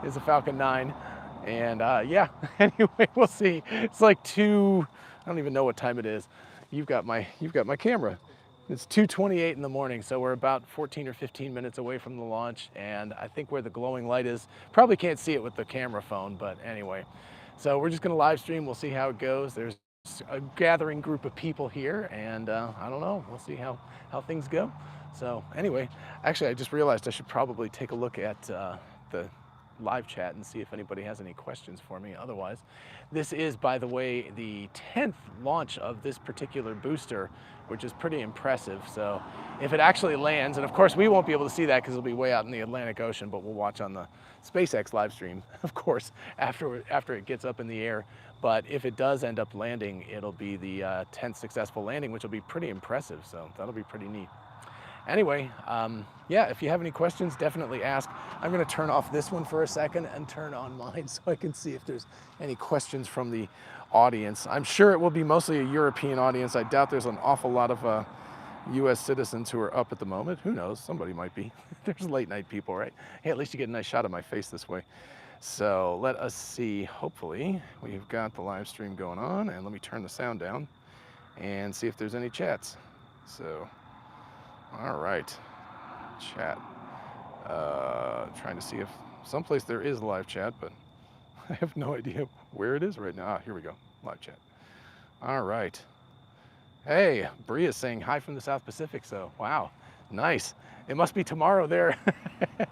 is a Falcon 9. And yeah, anyway, we'll see. It's like I don't even know what time it is. You've got my camera. It's 2:28 in the morning, so we're about 14 or 15 minutes away from the launch, and I think where the glowing light is, probably can't see it with the camera phone, but anyway. So we're just gonna live stream, we'll see how it goes. There's a gathering group of people here, and I don't know, we'll see how things go. So anyway, actually I just realized I should probably take a look at the live chat and see if anybody has any questions for me. Otherwise, this is, by the way, the 10th launch of this particular booster, which is pretty impressive. So if it actually lands, and of course we won't be able to see that because it'll be way out in the Atlantic Ocean, but we'll watch on the SpaceX live stream, of course, after it gets up in the air. But if it does end up landing, it'll be the 10th successful landing, which will be pretty impressive. So that'll be pretty neat. Anyway, yeah, if you have any questions, definitely ask. I'm going to turn off this one for a second and turn on mine so I can see if there's any questions from the audience. I'm sure it will be mostly a European audience. I doubt there's an awful lot of US citizens who are up at the moment. Who knows? Somebody might be. There's late night people, right? Hey, at least you get a nice shot of my face this way. So let us see. Hopefully we've got the live stream going on, and let me turn the sound down and see if there's any chats. So, all right, chat. Trying to see if someplace there is live chat, but I have no idea where it is right now. Ah, here we go, live chat. All right. Hey, Bria is saying hi from the South Pacific, so wow, nice. It must be tomorrow there.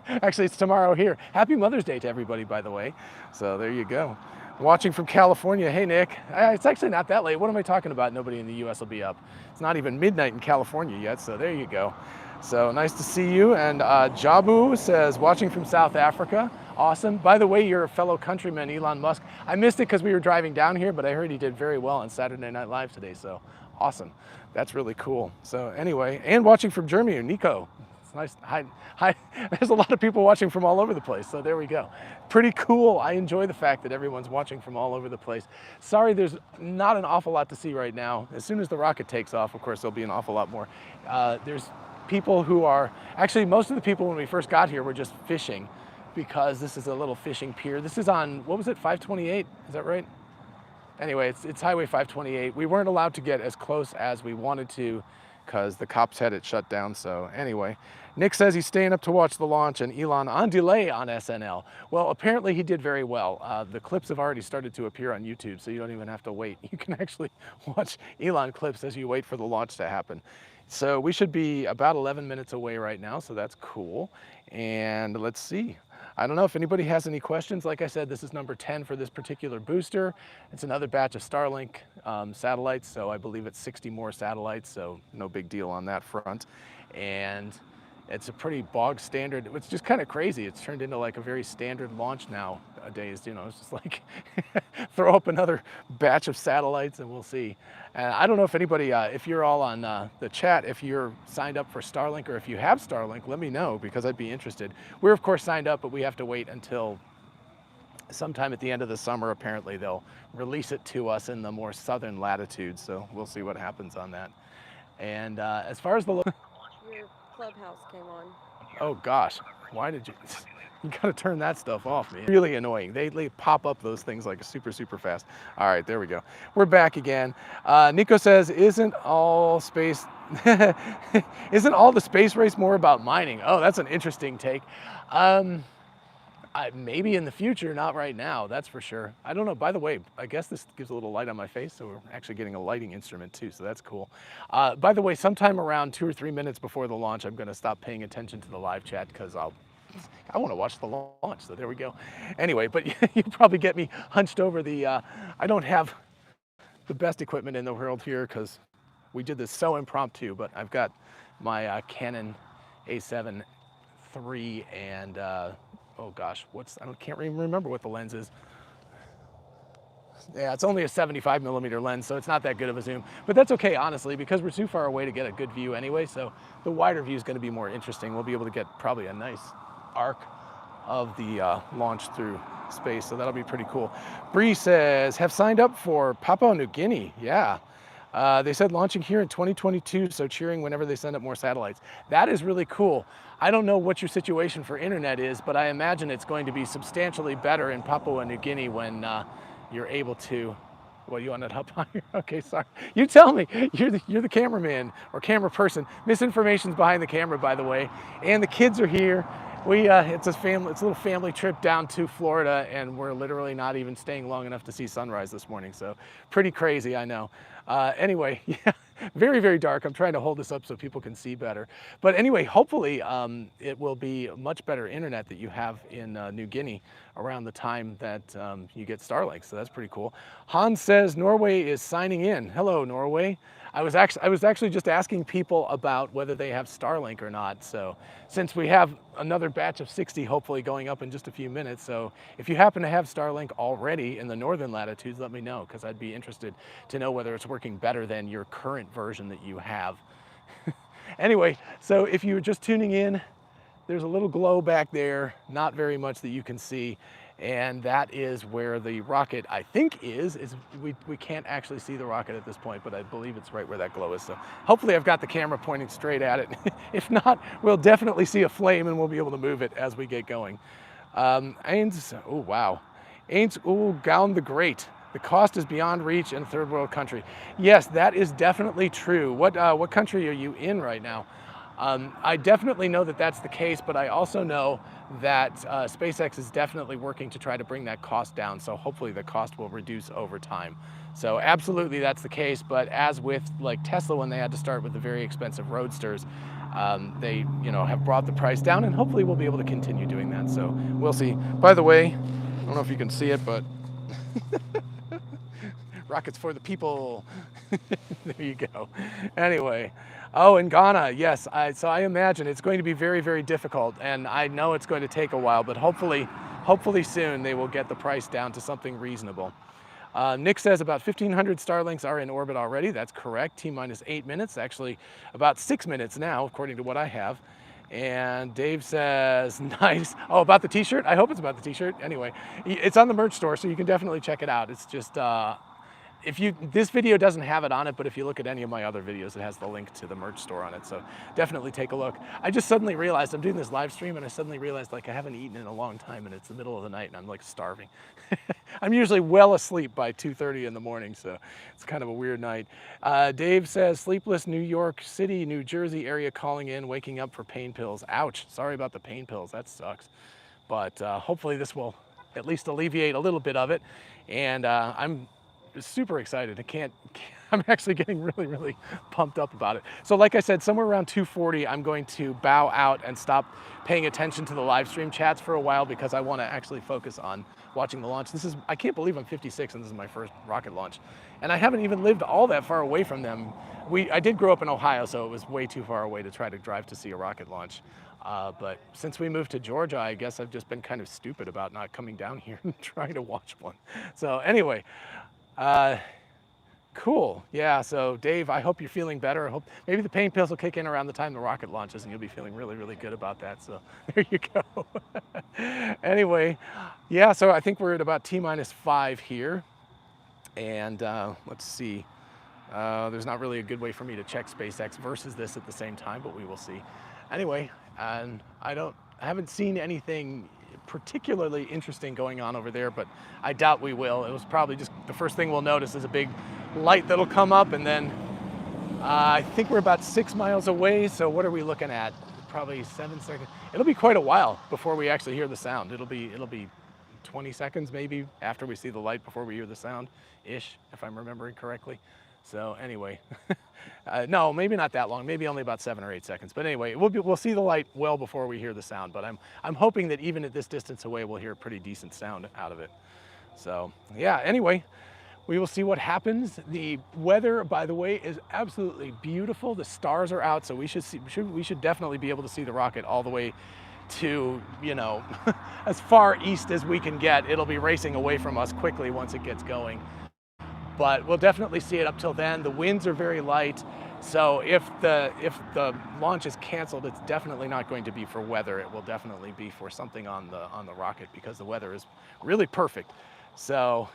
Actually, it's tomorrow here. Happy Mother's Day to everybody, by the way. So there you go. Watching from California. Hey, Nick. It's actually not that late. What am I talking about? Nobody in the US will be up. It's not even midnight in California yet, so there you go. So nice to see you. And Jabu says, watching from South Africa. Awesome. By the way, you're a fellow countryman, Elon Musk. I missed it because we were driving down here, but I heard he did very well on Saturday Night Live today, so awesome. That's really cool. So anyway, and watching from Germany, Nico. It's nice. Hi. There's a lot of people watching from all over the place, so there we go. Pretty cool. I enjoy the fact that everyone's watching from all over the place. Sorry, there's not an awful lot to see right now. As soon as the rocket takes off, of course, there'll be an awful lot more. There's people who are, actually most of the people when we first got here were just fishing, because this is a little fishing pier. This is on, what was it, 528? Is that right? Anyway, it's Highway 528. We weren't allowed to get as close as we wanted to because the cops had it shut down. So anyway, Nick says he's staying up to watch the launch, and Elon on delay on SNL. Well, apparently he did very well. The clips have already started to appear on YouTube, so you don't even have to wait. You can actually watch Elon clips as you wait for the launch to happen. So we should be about 11 minutes away right now, so that's cool. And let's see. I don't know if anybody has any questions. Like I said, this is number 10 for this particular booster. It's another batch of Starlink satellites, so I believe it's 60 more satellites, so no big deal on that front. And it's a pretty bog standard. It's just kind of crazy. It's turned into like a very standard launch nowadays. You know, it's just like throw up another batch of satellites and we'll see. I don't know if anybody, if you're all on the chat, if you're signed up for Starlink or if you have Starlink, let me know because I'd be interested. We're of course signed up, but we have to wait until sometime at the end of the summer. Apparently they'll release it to us in the more southern latitudes. So we'll see what happens on that. And as far as the Your clubhouse came on. oh gosh, why did you? You gotta turn that stuff off, man. Really annoying. They pop up those things like super fast. All right, there we go. We're back again. Nico says, isn't all the space race more about mining? Oh, that's an interesting take. Maybe in the future, not right now, that's for sure. I don't know, by the way, I guess this gives a little light on my face, so we're actually getting a lighting instrument too, so that's cool. By the way, sometime around 2 or 3 minutes before the launch, I'm gonna stop paying attention to the live chat because I wanna watch the launch, so there we go. Anyway, but you probably get me hunched over the, I don't have the best equipment in the world here because we did this so impromptu, but I've got my Canon A7 III and oh gosh, can't even remember what the lens is. Yeah, it's only a 75mm lens, so it's not that good of a zoom. But that's okay, honestly, because we're too far away to get a good view anyway, so the wider view is going to be more interesting. We'll be able to get probably a nice arc of the launch through space, so that'll be pretty cool. Bree says, have signed up for Papua New Guinea. Yeah. They said launching here in 2022, so cheering whenever they send up more satellites. That is really cool. I don't know what your situation for internet is, but I imagine it's going to be substantially better in Papua New Guinea when you're able to. Well, you want it up higher? Okay, sorry. You tell me. You're the cameraman or camera person. Misinformation's behind the camera, by the way. And the kids are here. It's a little family trip down to Florida, and we're literally not even staying long enough to see sunrise this morning. So pretty crazy, I know. Anyway, yeah, very, very dark. I'm trying to hold this up so people can see better. But anyway, hopefully it will be much better internet that you have in New Guinea around the time that you get Starlink. So that's pretty cool. Hans says Norway is signing in. Hello, Norway. I was actually just asking people about whether they have Starlink or not. So since we have another batch of 60 hopefully going up in just a few minutes. So if you happen to have Starlink already in the northern latitudes, let me know, because I'd be interested to know whether it's working better than your current version that you have. Anyway, so if you're just tuning in, there's a little glow back there, not very much that you can see. And that is where the rocket, I think, is we can't actually see the rocket at this point, but I believe it's right where that glow is. So hopefully I've got the camera pointing straight at it. If not, we'll definitely see a flame and we'll be able to move it as we get going. Oh, wow. Ain't Gaun the Great. The cost is beyond reach in a third world country. Yes, that is definitely true. What country are you in right now? I definitely know that that's the case, but I also know that SpaceX is definitely working to try to bring that cost down. So hopefully the cost will reduce over time. So absolutely that's the case. But as with like Tesla, when they had to start with the very expensive Roadsters, they have brought the price down, and hopefully we'll be able to continue doing that. So we'll see. By the way, I don't know if you can see it, but rockets for the people. There you go. Anyway. Oh, in Ghana, yes. So I imagine it's going to be very, very difficult, and I know it's going to take a while, but hopefully soon they will get the price down to something reasonable. Nick says about 1,500 Starlinks are in orbit already. That's correct. T-minus 8 minutes, actually about 6 minutes now, according to what I have. And Dave says, nice. Oh, about the t-shirt? I hope it's about the t-shirt. Anyway, it's on the merch store, so you can definitely check it out. It's just, this video doesn't have it on it, but if you look at any of my other videos, it has the link to the merch store on it. So definitely take a look. I just suddenly realized I'm doing this live stream, and I suddenly realized like I haven't eaten in a long time, and it's the middle of the night, and I'm like starving. I'm usually well asleep by 2:30 in the morning, so it's kind of a weird night. Dave says, sleepless New York City, New Jersey area calling in, waking up for pain pills. Ouch, sorry about the pain pills, that sucks. But hopefully this will at least alleviate a little bit of it. And I'm super excited. I'm actually getting really, really pumped up about it. So like I said, somewhere around 2:40, I'm going to bow out and stop paying attention to the live stream chats for a while, because I want to actually focus on watching the launch. I can't believe I'm 56 and this is my first rocket launch. And I haven't even lived all that far away from them. I did grow up in Ohio, so it was way too far away to try to drive to see a rocket launch. But since we moved to Georgia, I guess I've just been kind of stupid about not coming down here and trying to watch one. So anyway, cool. Yeah, so Dave, I hope you're feeling better. I hope maybe the pain pills will kick in around the time the rocket launches and you'll be feeling really, really good about that. So there you go. Anyway, yeah, so I think we're at about T-5 here. And let's see. There's not really a good way for me to check SpaceX versus this at the same time, but we will see. Anyway, and I haven't seen anything particularly interesting going on over there, but I doubt we will. It was probably just the first thing we'll notice is a big light that'll come up, and then I think we're about 6 miles away. So what are we looking at? Probably 7 seconds. It'll be quite a while before we actually hear the sound. It'll be 20 seconds maybe after we see the light before we hear the sound ish, if I'm remembering correctly. So anyway, no, maybe not that long, maybe only about 7 or 8 seconds. But anyway, we'll see the light well before we hear the sound. But I'm hoping that even at this distance away, we'll hear a pretty decent sound out of it. So yeah, anyway, we will see what happens. The weather, by the way, is absolutely beautiful. The stars are out, so we should definitely be able to see the rocket all the way to, as far east as we can get. It'll be racing away from us quickly once it gets going. But we'll definitely see it up till then. The winds are very light, so if the launch is canceled, it's definitely not going to be for weather. It will definitely be for something on the rocket, because the weather is really perfect. So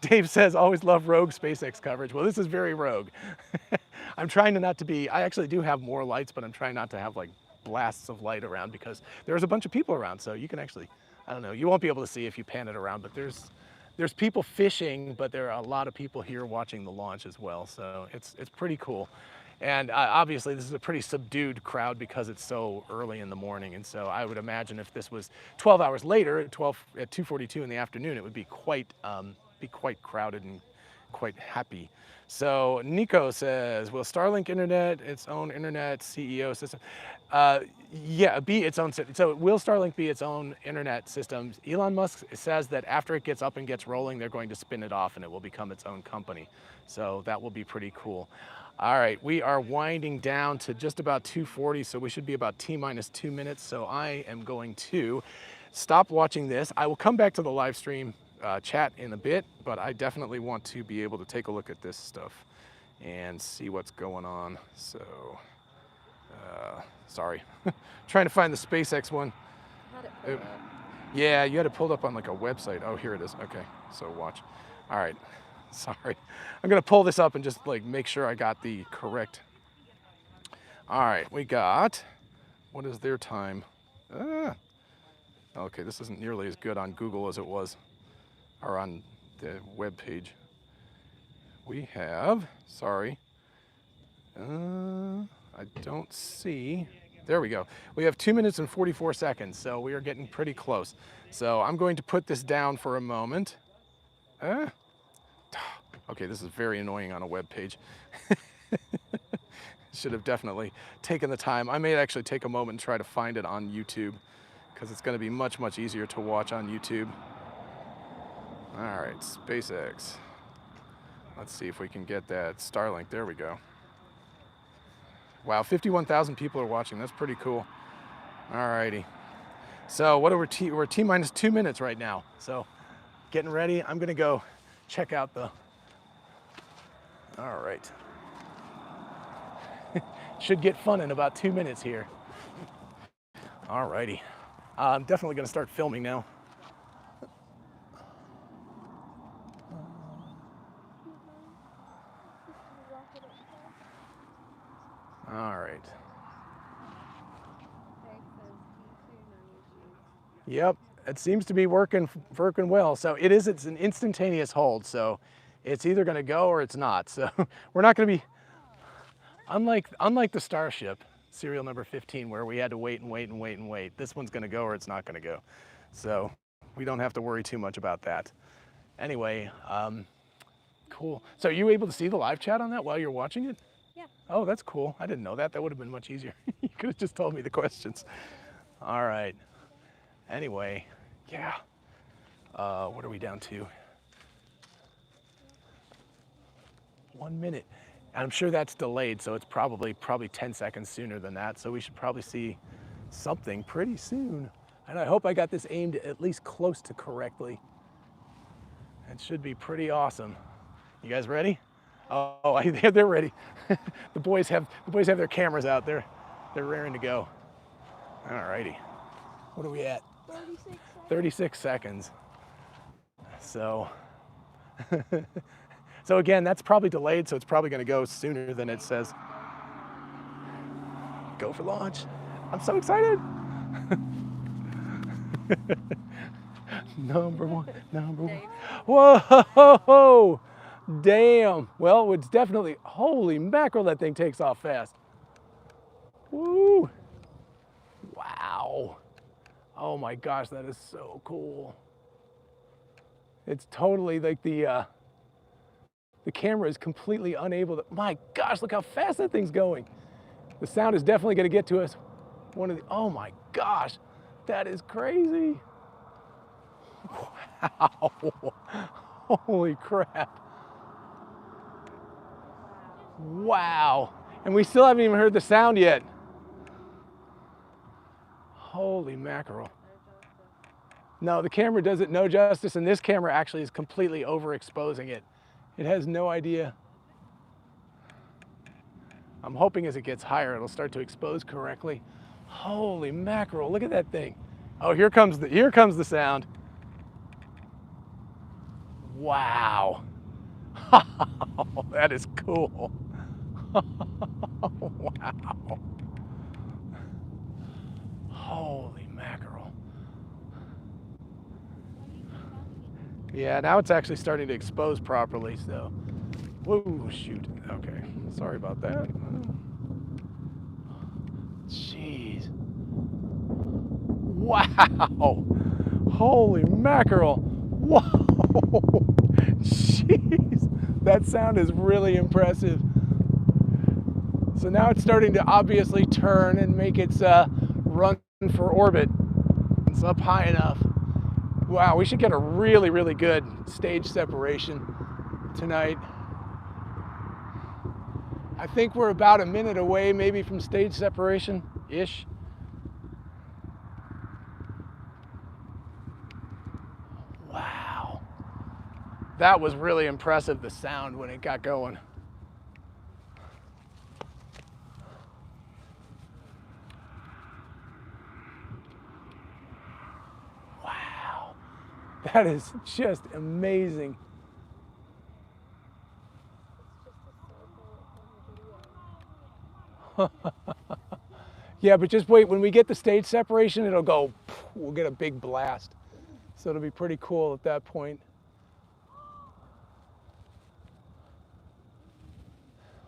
Dave says, always love rogue SpaceX coverage. Well, this is very rogue. I'm trying to not to be, I actually do have more lights, but I'm trying not to have like blasts of light around because there's a bunch of people around. So you can actually, I don't know, you won't be able to see if you pan it around, but there's people fishing, but there are a lot of people here watching the launch as well. So it's pretty cool. And obviously this is a pretty subdued crowd because it's so early in the morning. And so I would imagine if this was 12 hours later at 2:42 in the afternoon, it would be quite crowded and quite happy. So Nico says, will Starlink internet its own internet CEO system? Yeah, be its own. So will Starlink be its own internet system? Elon Musk says that after it gets up and gets rolling, they're going to spin it off and it will become its own company. So that will be pretty cool. All right, we are winding down to just about 2:40, so we should be about T-minus 2 minutes. So I am going to stop watching this. I will come back to the live stream chat in a bit, but I definitely want to be able to take a look at this stuff and see what's going on. So, sorry, trying to find the SpaceX one. Had it pulled up. Yeah, you had it pulled up on like a website. Oh, here it is. Okay, so watch. All right, sorry. I'm gonna pull this up and just like make sure I got the correct. All right, we got, what is their time? Okay, this isn't nearly as good on Google as it was, or on the web page. We have, sorry, I don't see, there we go. We have 2 minutes and 44 seconds, so we are getting pretty close. So I'm going to put this down for a moment. Okay, this is very annoying on a web page. Should have definitely taken the time. I may actually take a moment and try to find it on YouTube because it's going to be much, much easier to watch on YouTube. All right, SpaceX. Let's see if we can get that Starlink. There we go. Wow, 51,000 people are watching. That's pretty cool. All righty. So what are we're T-minus 2 minutes right now. So getting ready. I'm going to go check out the, all right. Should get fun in about 2 minutes here. All righty. I'm definitely going to start filming now. All right. Yep, it seems to be working well. So it's an instantaneous hold. So it's either going to go or it's not. So we're not going to be, unlike the Starship, serial number 15, where we had to wait and wait and wait and wait. This one's going to go or it's not going to go. So we don't have to worry too much about that. Anyway, cool. So are you able to see the live chat on that while you're watching it? Yeah. Oh, that's cool. I didn't know that. That would have been much easier. You could have just told me the questions. All right. Anyway, yeah. What are we down to? 1 minute. And I'm sure that's delayed, so it's probably 10 seconds sooner than that. So we should probably see something pretty soon. And I hope I got this aimed at least close to correctly. It should be pretty awesome. You guys ready? Oh, they're ready. The boys have their cameras out. They're raring to go. All righty. What are we at? 36 seconds. So, so again, that's probably delayed, so it's probably going to go sooner than it says. Go for launch. I'm so excited. Number one. Whoa, damn. Well, it's definitely, holy mackerel, that thing takes off fast. Woo. Wow. Oh my gosh, that is so cool. It's totally like the camera is completely unable to, my gosh, look how fast that thing's going. The sound is definitely going to get to us. Oh my gosh, that is crazy. Wow. Holy crap. Wow. And we still haven't even heard the sound yet. Holy mackerel. No, the camera does it no justice, and this camera actually is completely overexposing it. It has no idea. I'm hoping as it gets higher, it'll start to expose correctly. Holy mackerel, look at that thing. Oh, here comes the sound. Wow. That is cool. Wow. Holy mackerel. Yeah, now it's actually starting to expose properly, so. Whoa, shoot. Okay, sorry about that. Jeez. Wow. Holy mackerel. Whoa. Jeez. That sound is really impressive. So now it's starting to obviously turn and make its run for orbit. It's up high enough. Wow, we should get a really, really good stage separation tonight. I think we're about a minute away maybe from stage separation-ish. Wow. That was really impressive, the sound when it got going. Wow. That is just amazing. Yeah, but just wait, when we get the stage separation, it'll go, we'll get a big blast. So it'll be pretty cool at that point.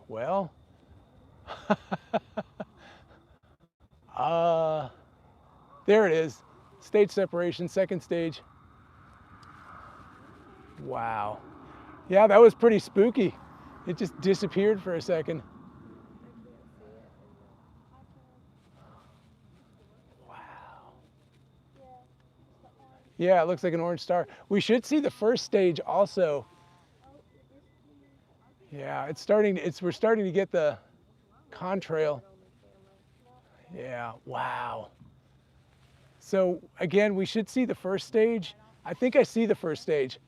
Well, there it is. Stage separation, second stage. Wow. Yeah, that was pretty spooky. It just disappeared for a second. Wow. Yeah, it looks like an orange star. We should see the first stage also. Yeah, we're starting to get the contrail. Yeah, wow. So again, we should see the first stage. I think I see the first stage.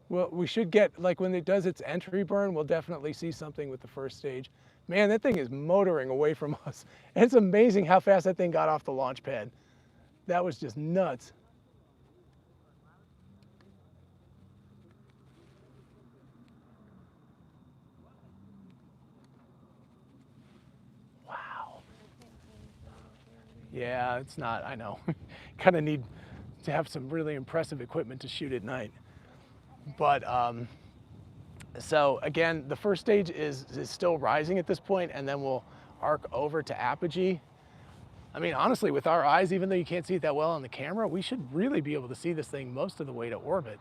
Well, we should get, like when it does its entry burn, we'll definitely see something with the first stage. Man, that thing is motoring away from us. It's amazing how fast that thing got off the launch pad. That was just nuts. Wow. Yeah, it's not, I know. Kind of need to have some really impressive equipment to shoot at night. But so again, the first stage is still rising at this point, and then we'll arc over to apogee. I mean, honestly, with our eyes, even though you can't see it that well on the camera, we should really be able to see this thing most of the way to orbit.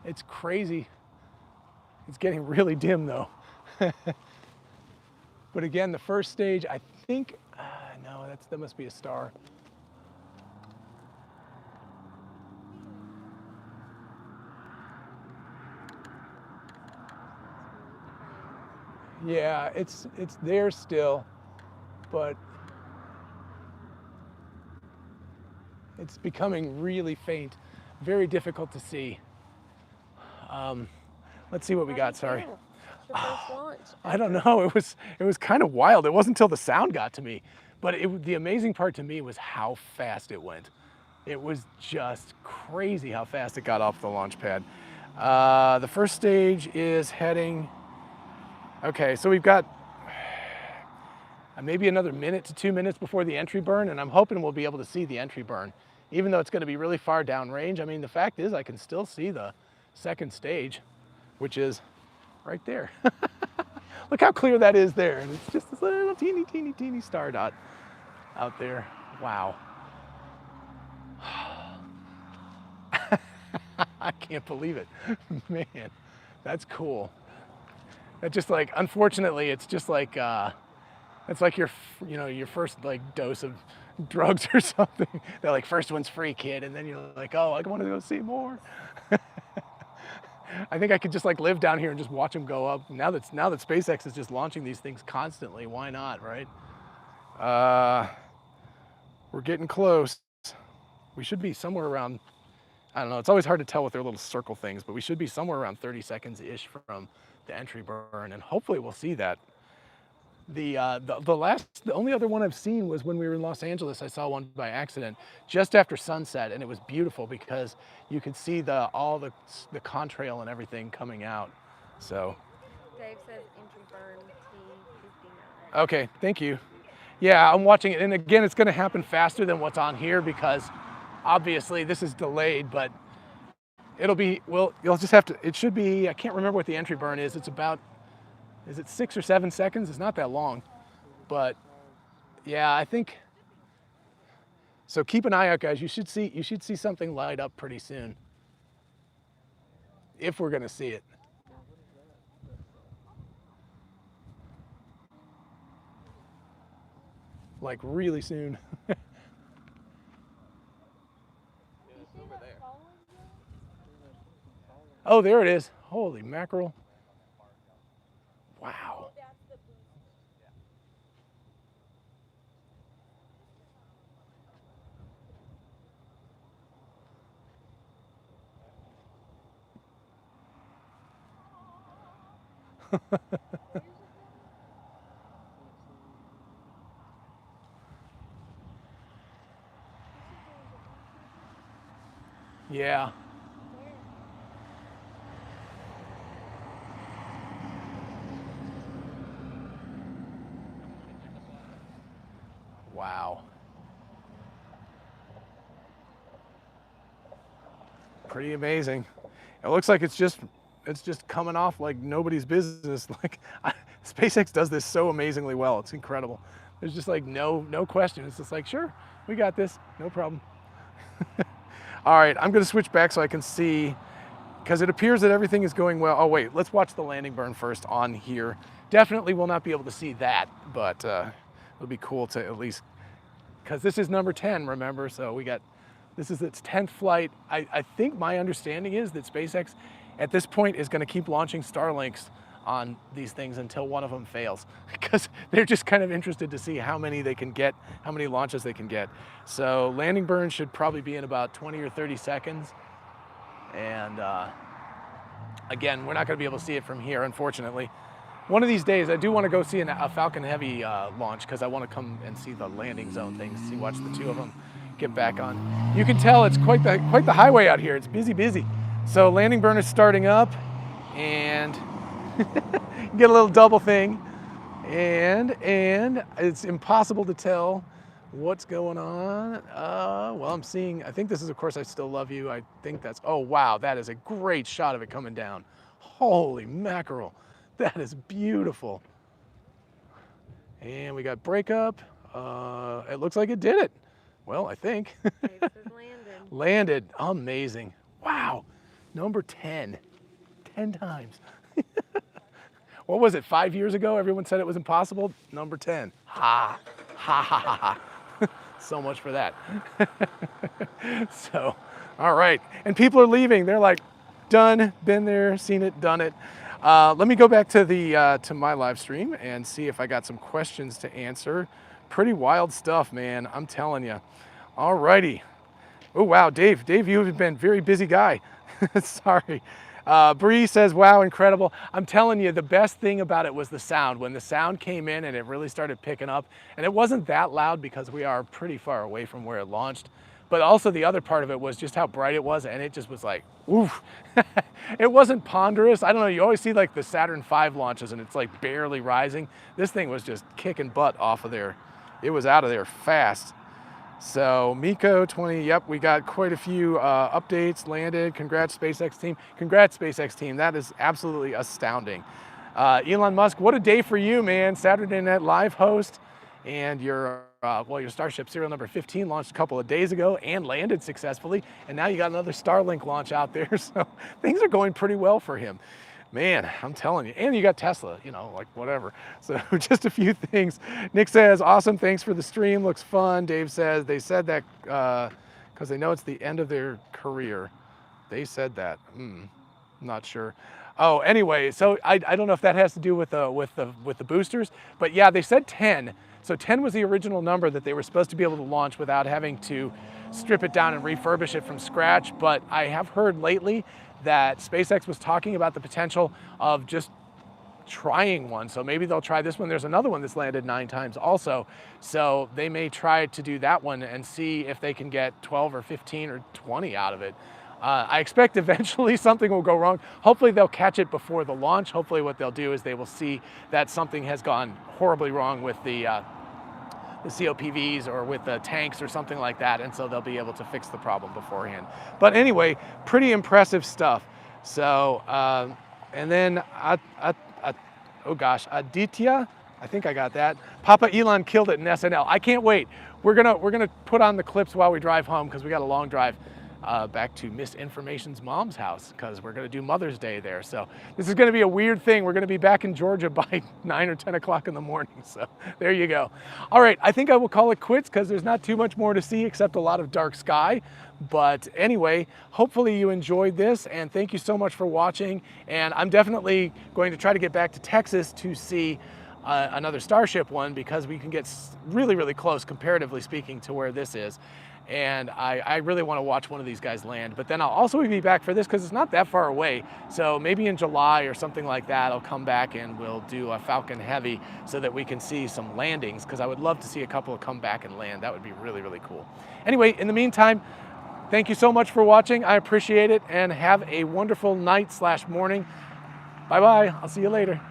It's crazy. It's getting really dim though. But again, the first stage, I think, no, that must be a star. Yeah, it's there still, but it's becoming really faint, very difficult to see. Let's see what we got. Sorry. It's your first launch. I don't know. It was kind of wild. It wasn't until the sound got to me, but the amazing part to me was how fast it went. It was just crazy how fast it got off the launch pad. The first stage is heading. Okay, so we've got maybe another minute to 2 minutes before the entry burn, and I'm hoping we'll be able to see the entry burn, even though it's going to be really far downrange. I mean, the fact is I can still see the second stage, which is right there. Look how clear that is there, and it's just this little teeny, teeny, teeny star dot out there. Wow. I can't believe it. Man, that's cool. That just like, unfortunately, it's just like, it's like your first like dose of drugs or something. They're like, first one's free, kid. And then you're like, oh, I want to go see more. I think I could just like live down here and just watch them go up. Now that SpaceX is just launching these things constantly, why not, right? We're getting close. We should be somewhere around, I don't know, it's always hard to tell with their little circle things, but we should be somewhere around 30 seconds-ish from the entry burn, and hopefully we'll see that. The only other one I've seen was when we were in Los Angeles. I saw one by accident just after sunset, and it was beautiful because you could see all the contrail and everything coming out. So, Dave says entry burn T59. okay, thank you. Yeah, I'm watching it, and again, it's going to happen faster than what's on here because obviously this is delayed, but it'll be, well, you'll just have to, it should be, I can't remember what the entry burn is. It's about, is it 6 or 7 seconds? It's not that long, but yeah, I think, so keep an eye out, guys. You should see something light up pretty soon, if we're going to see it. Like really soon. Oh, there it is. Holy mackerel. Wow. Yeah. Wow. Pretty amazing. It looks like it's just coming off like nobody's business. Like SpaceX does this so amazingly well. It's incredible. There's just like no question. It's just like, sure, we got this, no problem. All right, I'm going to switch back so I can see, because it appears that everything is going well. Oh wait, let's watch the landing burn first on here. Definitely will not be able to see that, but it'll be cool to at least, because this is number 10, remember? So we got, this is its 10th flight. I think my understanding is that SpaceX at this point is going to keep launching Starlinks on these things until one of them fails, because they're just kind of interested to see how many they can get, how many launches they can get. So landing burn should probably be in about 20 or 30 seconds. And again, we're not going to be able to see it from here, unfortunately. One of these days, I do want to go see a Falcon Heavy launch, because I want to come and see the landing zone things, see, watch the two of them get back on. You can tell it's quite the highway out here. It's busy. So landing burn is starting up, and get a little double thing, and it's impossible to tell what's going on. Well, I'm seeing, I think this is, of course, I Still Love You. I think that's, oh wow, that is a great shot of it coming down. Holy mackerel, that is beautiful. And we got breakup. It looks like it did it. Well, I think. Landed, amazing. Wow, number 10, 10 times. What was it, 5 years ago? Everyone said it was impossible. Number 10. Ha, ha, ha, ha, ha. So much for that. So, all right. And people are leaving. They're like, done, been there, seen it, done it. Let me go back to to my live stream and see if I got some questions to answer. Pretty wild stuff, man. I'm telling you. All righty. Oh, wow, Dave, you've been a very busy guy. Sorry. Bree says, wow, incredible. I'm telling you, the best thing about it was the sound. When the sound came in and it really started picking up, and it wasn't that loud because we are pretty far away from where it launched, but also the other part of it was just how bright it was, and it just was like, oof. It wasn't ponderous. I don't know, you always see like the Saturn V launches and it's like barely rising. This thing was just kicking butt off of there. It was out of there fast. So Miko 20, yep, we got quite a few updates, landed. Congrats, SpaceX team. Congrats, SpaceX team. That is absolutely astounding. Elon Musk, what a day for you, man. Saturday Night Live host, and your Starship serial number 15 launched a couple of days ago and landed successfully, and now you got another Starlink launch out there, so things are going pretty well for him. Man, I'm telling you. And you got Tesla, you know, like whatever. So just a few things. Nick says, awesome, thanks for the stream, looks fun. Dave says, they said that because they know it's the end of their career. They said that, not sure. Oh, anyway, so I don't know if that has to do with the boosters, but yeah, they said 10. So 10 was the original number that they were supposed to be able to launch without having to strip it down and refurbish it from scratch. But I have heard lately that SpaceX was talking about the potential of just trying one. So maybe they'll try this one. There's another one that's landed 9 times also. So they may try to do that one and see if they can get 12 or 15 or 20 out of it. I expect eventually something will go wrong. Hopefully they'll catch it before the launch. Hopefully what they'll do is they will see that something has gone horribly wrong with the COPVs or with the tanks or something like that, and so they'll be able to fix the problem beforehand. But anyway, pretty impressive stuff. So, and then, oh gosh, Aditya, I think I got that. Papa Elon killed it in SNL. I can't wait. We're gonna put on the clips while we drive home because we got a long drive back to Misinformation's mom's house because we're gonna do Mother's Day there. So this is gonna be a weird thing. We're gonna be back in Georgia by 9 or 10 o'clock in the morning. So there you go. All right, I think I will call it quits because there's not too much more to see except a lot of dark sky. But anyway, hopefully you enjoyed this, and thank you so much for watching. And I'm definitely going to try to get back to Texas to see another Starship one because we can get really, really close, comparatively speaking, to where this is. And I really want to watch one of these guys land. But then I'll also be back for this because it's not that far away. So maybe in July or something like that, I'll come back and we'll do a Falcon Heavy so that we can see some landings, because I would love to see a couple come back and land. That would be really, really cool. Anyway, in the meantime, thank you so much for watching. I appreciate it, and have a wonderful night/morning. Bye-bye. I'll see you later.